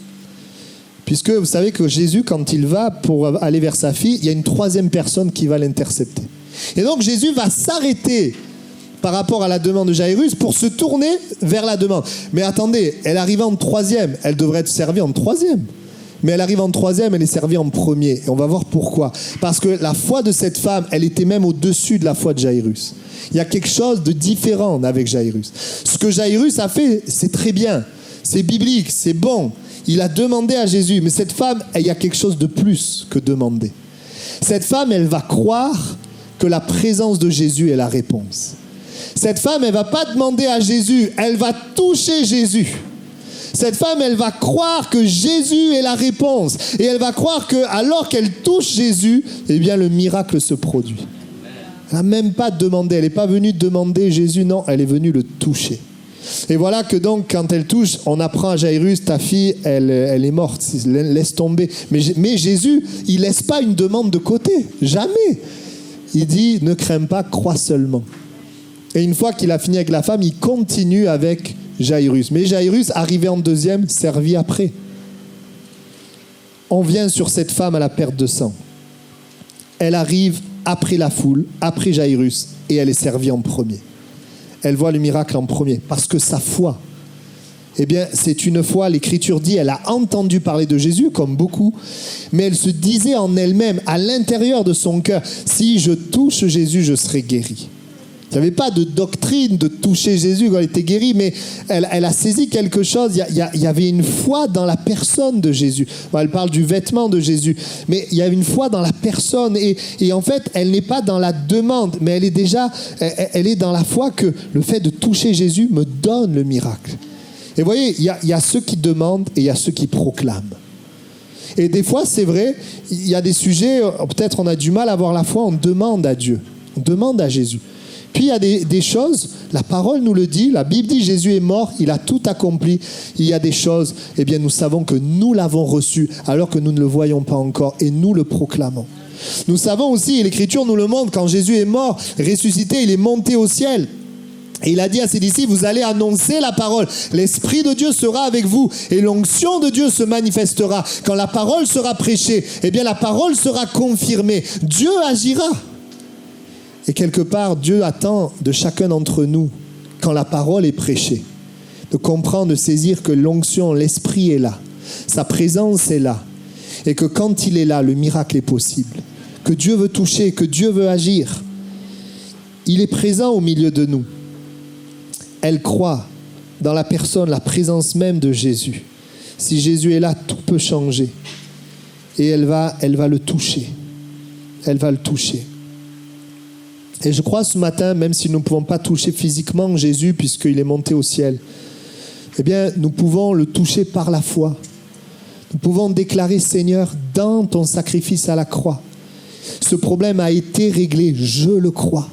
Puisque vous savez que Jésus, quand il va pour aller vers sa fille, il y a une troisième personne qui va l'intercepter. Et donc, Jésus va s'arrêter par rapport à la demande de Jaïrus pour se tourner vers la demande. Mais attendez, elle arrive en troisième. Elle devrait être servie en troisième. Mais elle arrive en troisième, elle est servie en premier. Et on va voir pourquoi. Parce que la foi de cette femme, elle était même au-dessus de la foi de Jaïrus. Il y a quelque chose de différent avec Jaïrus. Ce que Jaïrus a fait, c'est très bien. C'est biblique, c'est bon. Il a demandé à Jésus. Mais cette femme, il y a quelque chose de plus que demander. Cette femme, elle va croire que la présence de Jésus est la réponse. Cette femme, elle ne va pas demander à Jésus, elle va toucher Jésus. Cette femme, elle va croire que Jésus est la réponse. Et elle va croire que, alors qu'elle touche Jésus, eh bien, le miracle se produit. Elle n'a même pas demandé. Elle n'est pas venue demander Jésus, non, elle est venue le toucher. Et voilà que donc, quand elle touche, on apprend à Jaïrus, ta fille, elle est morte, laisse tomber. Mais Jésus, il ne laisse pas une demande de côté, jamais. Il dit, ne crains pas, crois seulement. Et une fois qu'il a fini avec la femme, il continue avec Jaïrus. Mais Jaïrus, arrivé en deuxième, servi après. On vient sur cette femme à la perte de sang. Elle arrive après la foule, après Jaïrus, et elle est servie en premier. Elle voit le miracle en premier, parce que sa foi, eh bien, c'est une foi, l'Écriture dit, elle a entendu parler de Jésus, comme beaucoup, mais elle se disait en elle-même, à l'intérieur de son cœur, si je touche Jésus, je serai guérie. Il n'y avait pas de doctrine de toucher Jésus quand elle était guérie, mais elle a saisi quelque chose. Il y avait une foi dans la personne de Jésus. Bon, elle parle du vêtement de Jésus, mais il y avait une foi dans la personne. Et en fait, elle n'est pas dans la demande, mais elle est dans la foi que le fait de toucher Jésus me donne le miracle. Et vous voyez, il y a ceux qui demandent et il y a ceux qui proclament. Et des fois, c'est vrai, il y a des sujets, peut-être on a du mal à avoir la foi, on demande à Dieu, on demande à Jésus. Puis il y a des choses, la parole nous le dit, la Bible dit Jésus est mort, il a tout accompli. Il y a des choses, eh bien nous savons que nous l'avons reçu alors que nous ne le voyons pas encore et nous le proclamons. Nous savons aussi, et l'Écriture nous le montre, quand Jésus est mort, ressuscité, il est monté au ciel. Et il a dit à ses disciples, vous allez annoncer la parole. L'Esprit de Dieu sera avec vous et l'onction de Dieu se manifestera. Quand la parole sera prêchée, eh bien la parole sera confirmée. Dieu agira. Et quelque part, Dieu attend de chacun d'entre nous, quand la parole est prêchée, de comprendre, de saisir que l'onction, l'Esprit est là. Sa présence est là. Et que quand il est là, le miracle est possible. Que Dieu veut toucher, que Dieu veut agir. Il est présent au milieu de nous. Elle croit dans la personne, la présence même de Jésus. Si Jésus est là, tout peut changer. Et elle va le toucher. Elle va le toucher. Et je crois ce matin, même si nous ne pouvons pas toucher physiquement Jésus puisqu'il est monté au ciel, eh bien, nous pouvons le toucher par la foi. Nous pouvons déclarer, Seigneur, dans ton sacrifice à la croix, ce problème a été réglé, je le crois.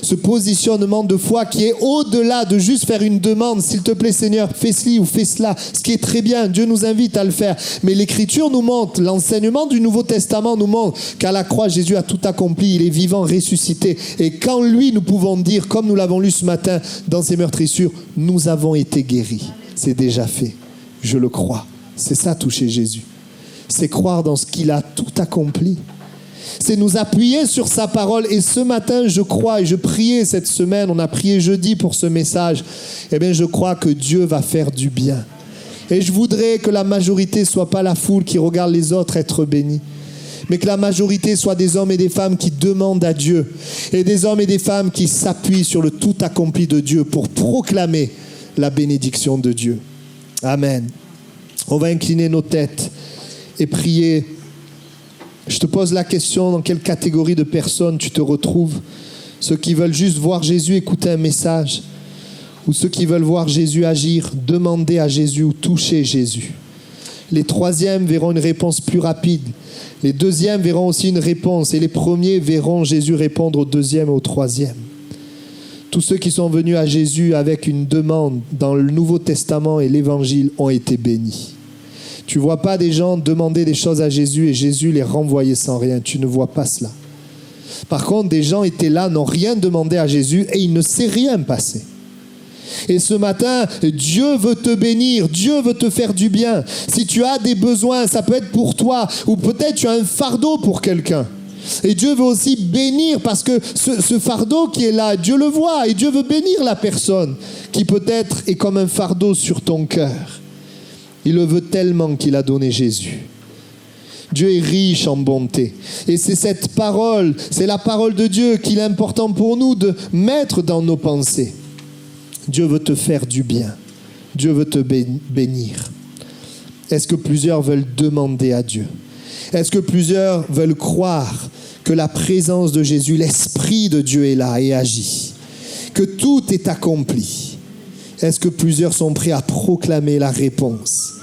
Ce positionnement de foi qui est au-delà de juste faire une demande, s'il te plaît Seigneur, fais ceci ou fais cela, ce qui est très bien, Dieu nous invite à le faire. Mais l'Écriture nous montre, l'enseignement du Nouveau Testament nous montre qu'à la croix, Jésus a tout accompli, il est vivant, ressuscité. Et quand lui, nous pouvons dire, comme nous l'avons lu ce matin dans ces meurtrissures, nous avons été guéris. C'est déjà fait, je le crois. C'est ça, toucher Jésus. C'est croire dans ce qu'il a tout accompli. C'est nous appuyer sur sa parole. Et ce matin, je crois, et je priais cette semaine, on a prié jeudi pour ce message, eh bien je crois que Dieu va faire du bien. Et je voudrais que la majorité ne soit pas la foule qui regarde les autres être bénis, mais que la majorité soit des hommes et des femmes qui demandent à Dieu et des hommes et des femmes qui s'appuient sur le tout accompli de Dieu pour proclamer la bénédiction de Dieu. Amen. On va incliner nos têtes et prier. Je te pose la question, dans quelle catégorie de personnes tu te retrouves? Ceux qui veulent juste voir Jésus écouter un message, ou ceux qui veulent voir Jésus agir, demander à Jésus ou toucher Jésus. Les troisièmes verront une réponse plus rapide. Les deuxièmes verront aussi une réponse. Et les premiers verront Jésus répondre au deuxième et au troisième. Tous ceux qui sont venus à Jésus avec une demande dans le Nouveau Testament et l'Évangile ont été bénis. Tu ne vois pas des gens demander des choses à Jésus et Jésus les renvoyer sans rien. Tu ne vois pas cela. Par contre, des gens étaient là, n'ont rien demandé à Jésus et il ne s'est rien passé. Et ce matin, Dieu veut te bénir, Dieu veut te faire du bien. Si tu as des besoins, ça peut être pour toi, ou peut-être tu as un fardeau pour quelqu'un. Et Dieu veut aussi bénir, parce que ce fardeau qui est là, Dieu le voit, et Dieu veut bénir la personne qui peut-être est comme un fardeau sur ton cœur. Il le veut tellement qu'il a donné Jésus. Dieu est riche en bonté. Et c'est cette parole, c'est la parole de Dieu qu'il est important pour nous de mettre dans nos pensées. Dieu veut te faire du bien. Dieu veut te bénir. Est-ce que plusieurs veulent demander à Dieu? Est-ce que plusieurs veulent croire que la présence de Jésus, l'Esprit de Dieu est là et agit? Que tout est accompli? Est-ce que plusieurs sont prêts à proclamer la réponse?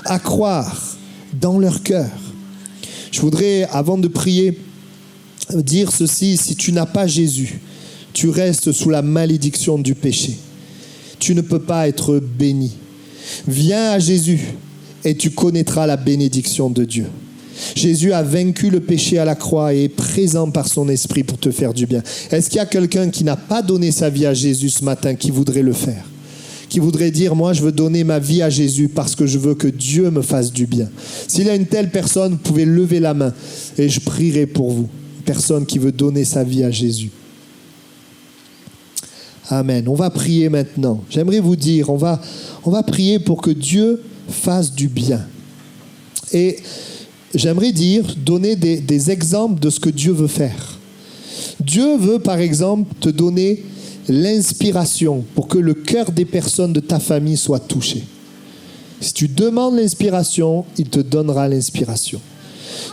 À croire dans leur cœur? Je voudrais, avant de prier, dire ceci: si tu n'as pas Jésus, tu restes sous la malédiction du péché. Tu ne peux pas être béni. Viens à Jésus et tu connaîtras la bénédiction de Dieu. Jésus a vaincu le péché à la croix et est présent par son esprit pour te faire du bien. Est-ce qu'il y a quelqu'un qui n'a pas donné sa vie à Jésus ce matin, qui voudrait le faire? Qui voudrait dire: moi je veux donner ma vie à Jésus parce que je veux que Dieu me fasse du bien. S'il y a une telle personne, vous pouvez lever la main et je prierai pour vous. Une personne qui veut donner sa vie à Jésus. Amen. On va prier maintenant. J'aimerais vous dire, on va prier pour que Dieu fasse du bien. Et j'aimerais donner des exemples de ce que Dieu veut faire. Dieu veut par exemple te donner l'inspiration pour que le cœur des personnes de ta famille soit touché. Si tu demandes l'inspiration, il te donnera l'inspiration.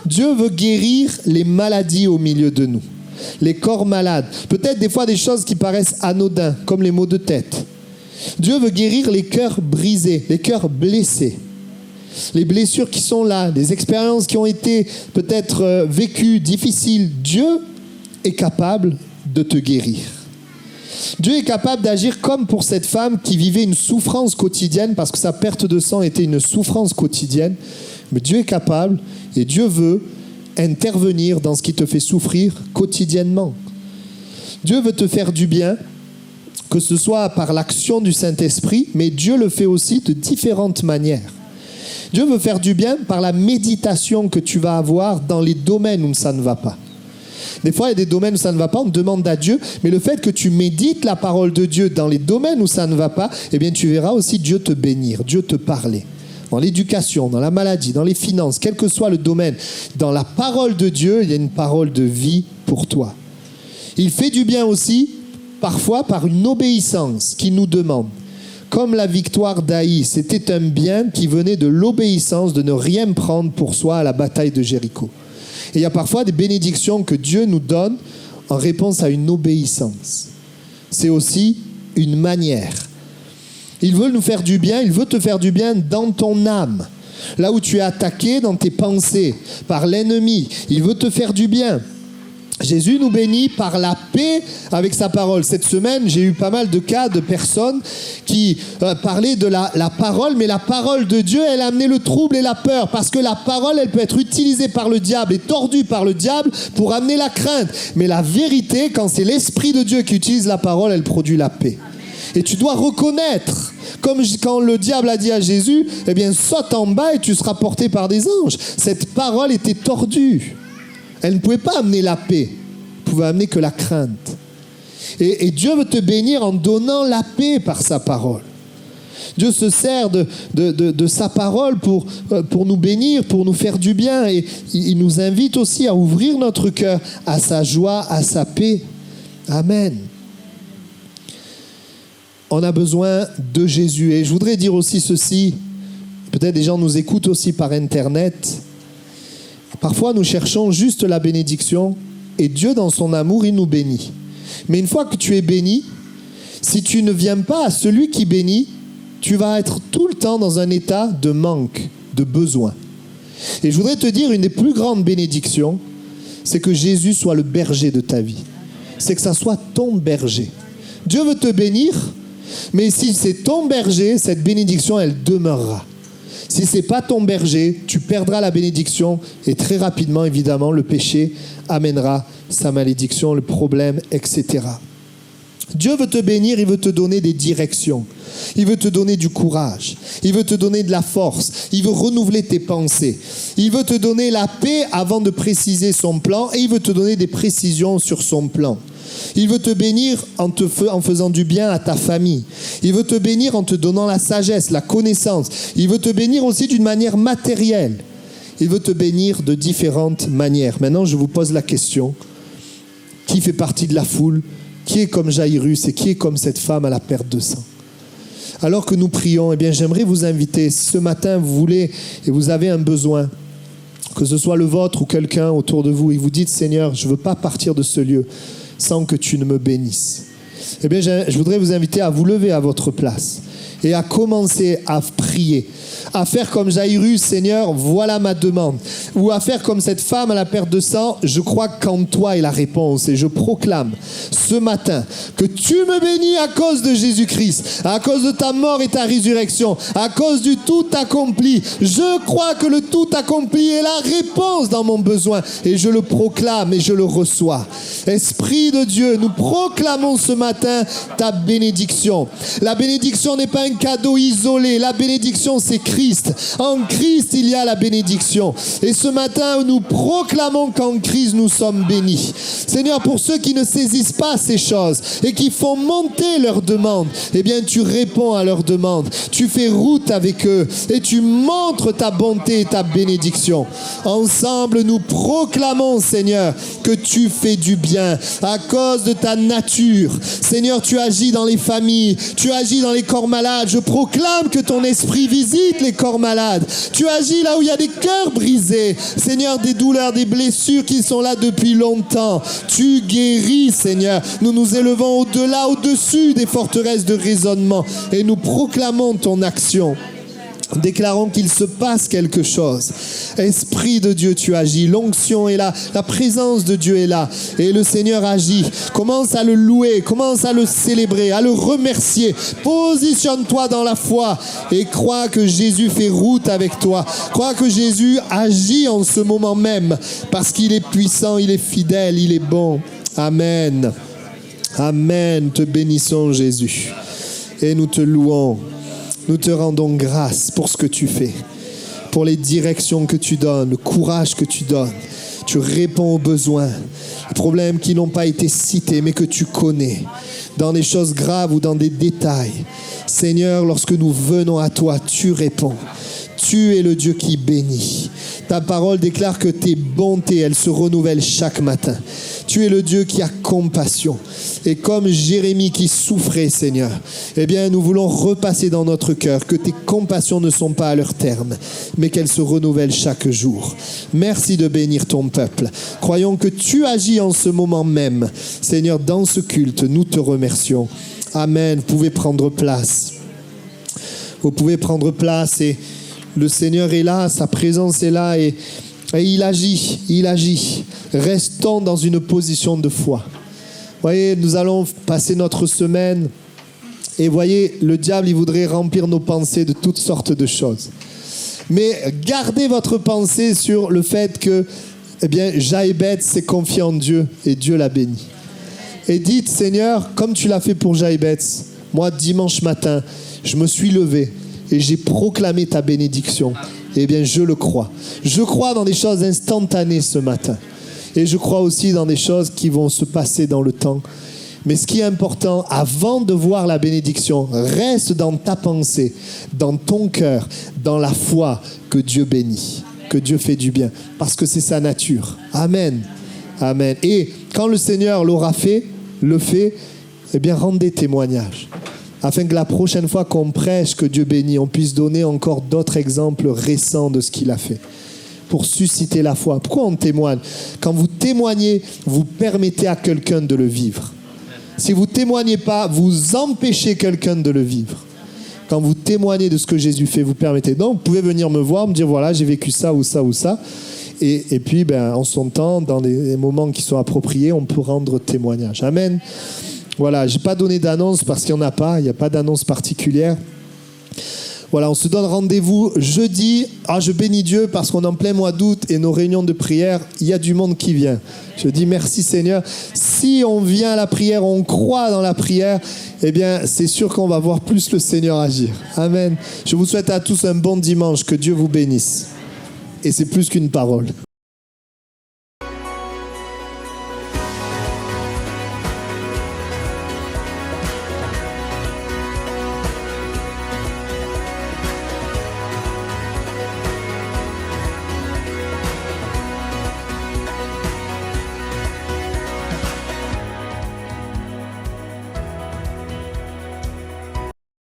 Dieu veut guérir les maladies au milieu de nous, les corps malades, peut-être des fois des choses qui paraissent anodines, comme les maux de tête. Dieu veut guérir les cœurs brisés, les cœurs blessés, les blessures qui sont là, les expériences qui ont été peut-être vécues, difficiles. Dieu est capable de te guérir. Dieu est capable d'agir comme pour cette femme qui vivait une souffrance quotidienne parce que sa perte de sang était une souffrance quotidienne. Mais Dieu est capable et Dieu veut intervenir dans ce qui te fait souffrir quotidiennement. Dieu veut te faire du bien, que ce soit par l'action du Saint-Esprit, mais Dieu le fait aussi de différentes manières. Dieu veut faire du bien par la méditation que tu vas avoir dans les domaines où ça ne va pas. Des fois, il y a des domaines où ça ne va pas, on demande à Dieu, mais le fait que tu médites la parole de Dieu dans les domaines où ça ne va pas, eh bien, tu verras aussi Dieu te bénir, Dieu te parler. Dans l'éducation, dans la maladie, dans les finances, quel que soit le domaine, dans la parole de Dieu, il y a une parole de vie pour toi. Il fait du bien aussi, parfois, par une obéissance qu'il nous demande. Comme la victoire d'Aï, c'était un bien qui venait de l'obéissance, de ne rien prendre pour soi à la bataille de Jéricho. Et il y a parfois des bénédictions que Dieu nous donne en réponse à une obéissance. C'est aussi une manière. Il veut nous faire du bien, il veut te faire du bien dans ton âme. Là où tu es attaqué dans tes pensées par l'ennemi, il veut te faire du bien. Jésus nous bénit par la paix avec sa parole. Cette semaine, j'ai eu pas mal de cas de personnes qui parlaient de la parole, mais la parole de Dieu, elle a amené le trouble et la peur, parce que la parole, elle peut être utilisée par le diable et tordue par le diable pour amener la crainte. Mais la vérité, quand c'est l'Esprit de Dieu qui utilise la parole, elle produit la paix. Et tu dois reconnaître, comme quand le diable a dit à Jésus, eh bien, saute en bas et tu seras porté par des anges. Cette parole était tordue. Elle ne pouvait pas amener la paix. Elle pouvait amener que la crainte. Et Dieu veut te bénir en donnant la paix par sa parole. Dieu se sert de sa parole pour nous bénir, pour nous faire du bien. Et il nous invite aussi à ouvrir notre cœur à sa joie, à sa paix. Amen. On a besoin de Jésus. Et je voudrais dire aussi ceci. Peut-être des gens nous écoutent aussi par Internet. Parfois, nous cherchons juste la bénédiction. Et Dieu, dans son amour, il nous bénit. Mais une fois que tu es béni, si tu ne viens pas à celui qui bénit, tu vas être tout le temps dans un état de manque, de besoin. Et je voudrais te dire, une des plus grandes bénédictions, c'est que Jésus soit le berger de ta vie. C'est que ça soit ton berger. Dieu veut te bénir, mais si c'est ton berger, cette bénédiction, elle demeurera. Si ce n'est pas ton berger, tu perdras la bénédiction et très rapidement, évidemment, le péché amènera sa malédiction, le problème, etc. Dieu veut te bénir, il veut te donner des directions. Il veut te donner du courage. Il veut te donner de la force. Il veut renouveler tes pensées. Il veut te donner la paix avant de préciser son plan et il veut te donner des précisions sur son plan. Il veut te bénir en faisant du bien à ta famille. Il veut te bénir en te donnant la sagesse, la connaissance. Il veut te bénir aussi d'une manière matérielle. Il veut te bénir de différentes manières. Maintenant, je vous pose la question. Qui fait partie de la foule ? Qui est comme Jaïrus et qui est comme cette femme à la perte de sang ? Alors que nous prions, eh bien, j'aimerais vous inviter, si ce matin vous voulez et vous avez un besoin, que ce soit le vôtre ou quelqu'un autour de vous, et vous dites, Seigneur, je ne veux pas partir de ce lieu sans que tu ne me bénisses. Eh bien, je voudrais vous inviter à vous lever à votre place et à commencer à prier, à faire comme Jaïrus, Seigneur, voilà ma demande. Ou à faire comme cette femme à la perte de sang, je crois qu'en toi est la réponse. Et je proclame ce matin que tu me bénis à cause de Jésus-Christ, à cause de ta mort et ta résurrection, à cause du tout accompli. Je crois que le tout accompli est la réponse dans mon besoin. Et je le proclame et je le reçois. Esprit de Dieu, nous proclamons ce matin ta bénédiction. La bénédiction n'est pas un cadeau isolé. La bénédiction, c'est Christ. En Christ, il y a la bénédiction. Et ce matin, nous proclamons qu'en Christ, nous sommes bénis. Seigneur, pour ceux qui ne saisissent pas ces choses et qui font monter leurs demandes, eh bien, tu réponds à leurs demandes. Tu fais route avec eux et tu montres ta bonté et ta bénédiction. Ensemble, nous proclamons, Seigneur, que tu fais du bien à cause de ta nature. Seigneur, tu agis dans les familles, tu agis dans les corps malades. Je proclame que ton esprit visite les corps malades. Tu agis là où il y a des cœurs brisés. Seigneur, des douleurs, des blessures qui sont là depuis longtemps. Tu guéris, Seigneur. Nous nous élevons au-delà, au-dessus des forteresses de raisonnement et nous proclamons ton action. Déclarons qu'il se passe quelque chose. Esprit de Dieu, tu agis. L'onction est là. La présence de Dieu est là. Et le Seigneur agit. Commence à le louer. Commence à le célébrer, à le remercier. Positionne-toi dans la foi et crois que Jésus fait route avec toi. Crois que Jésus agit en ce moment même parce qu'il est puissant, il est fidèle, il est bon. Amen. Amen. Te bénissons, Jésus. Et nous te louons. Nous te rendons grâce pour ce que tu fais, pour les directions que tu donnes, le courage que tu donnes. Tu réponds aux besoins, les problèmes qui n'ont pas été cités, mais que tu connais, dans des choses graves ou dans des détails. Seigneur, lorsque nous venons à toi, tu réponds. Tu es le Dieu qui bénit. Ta parole déclare que tes bontés, elles se renouvellent chaque matin. Tu es le Dieu qui a compassion. Et comme Jérémie qui souffrait, Seigneur, eh bien, nous voulons repasser dans notre cœur que tes compassions ne sont pas à leur terme, mais qu'elles se renouvellent chaque jour. Merci de bénir ton peuple. Croyons que tu agis en ce moment même. Seigneur, dans ce culte, nous te remercions. Amen. Vous pouvez prendre place. Vous pouvez prendre place et le Seigneur est là, sa présence est là et il agit, il agit. Restons dans une position de foi. Voyez, nous allons passer notre semaine et voyez, le diable, il voudrait remplir nos pensées de toutes sortes de choses. Mais gardez votre pensée sur le fait que, eh bien, Jaïbeth s'est confié en Dieu et Dieu l'a béni. Et dites, Seigneur, comme tu l'as fait pour Jaïbeth, moi, dimanche matin, je me suis levé et j'ai proclamé ta bénédiction. Eh bien, je le crois. Je crois dans des choses instantanées ce matin. Et je crois aussi dans des choses qui vont se passer dans le temps. Mais ce qui est important, avant de voir la bénédiction, reste dans ta pensée, dans ton cœur, dans la foi que Dieu bénit, que Dieu fait du bien, parce que c'est sa nature. Amen. Amen. Et quand le Seigneur l'aura fait, eh bien, rendez témoignage. Afin que la prochaine fois qu'on prêche que Dieu bénit, on puisse donner encore d'autres exemples récents de ce qu'il a fait. Pour susciter la foi. Pourquoi on témoigne? Quand vous témoignez, vous permettez à quelqu'un de le vivre. Si vous ne témoignez pas, vous empêchez quelqu'un de le vivre. Quand vous témoignez de ce que Jésus fait, vous permettez. Donc, vous pouvez venir me voir, me dire, voilà, j'ai vécu ça ou ça ou ça. Et puis, en son temps, dans les moments qui sont appropriés, on peut rendre témoignage. Amen. Voilà, je n'ai pas donné d'annonce parce qu'il n'y en a pas. Il n'y a pas d'annonce particulière. Voilà, on se donne rendez-vous jeudi. Je bénis Dieu parce qu'on est en plein mois d'août et nos réunions de prière, il y a du monde qui vient. Je dis merci Seigneur. Si on vient à la prière, on croit dans la prière, eh bien, c'est sûr qu'on va voir plus le Seigneur agir. Amen. Je vous souhaite à tous un bon dimanche. Que Dieu vous bénisse. Et c'est plus qu'une parole.